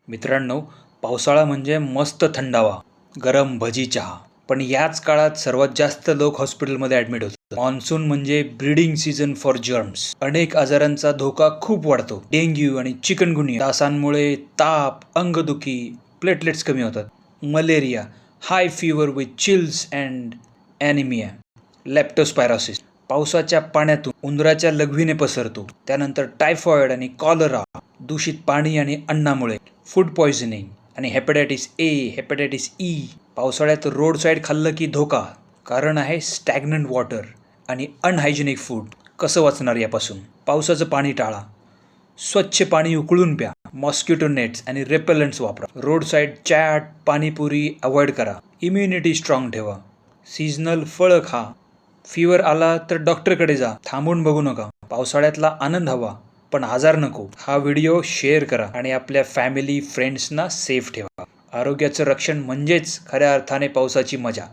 मित्रांनो, पावसाळा म्हणजे मस्त थंडावा, गरम भजी चहा. पण याच काळात सर्वात जास्त लोक हॉस्पिटलमध्ये ॲडमिट होतात. मान्सून म्हणजे ब्रीडिंग सीझन फॉर जर्म्स. अनेक आजारांचा धोका खूप वाढतो. डेंग्यू आणि चिकनगुनिया, डासांमुळे ताप, अंगदुखी, प्लेटलेट्स कमी होतात. Malaria, high fever with chills and anaemia, leptospirosis पावसाच्या पाण्यातून उंदराच्या लघवीने पसरतो. त्यानंतर टायफॉइड आणि कॉलरा, दूषित पाणी आणि अन्नामुळे, फूड पॉयझनिंग आणि हेपॅटायटिस ए, हेपॅटायटिस ई. पावसाळ्यात रोड साईड खाल्लं की धोका. कारण आहे स्टॅग्नंट वॉटर आणि अनहायजेनिक फूड. कसं वाचणार यापासून? पावसाचं पाणी टाळा. स्वच्छ पाणी उकळून प्या. मॉस्किटो नेट्स आणि रेपेलंट्स वापरा. Road side chat, panipuri avoid करा. इम्युनिटी स्ट्रॉंग ठेवा. सीझनल फळं खा. फीवर आला तर डॉक्टरकडे जा. थांबून बघू नका. पावसाळ्यातला आनंद हवा, पण आजार नको. हा व्हिडिओ शेअर करा आणि आपल्या फॅमिली फ्रेंड्सना सेफ ठेवा. आरोग्याचं रक्षण म्हणजेच खऱ्या अर्थाने पावसाची मजा.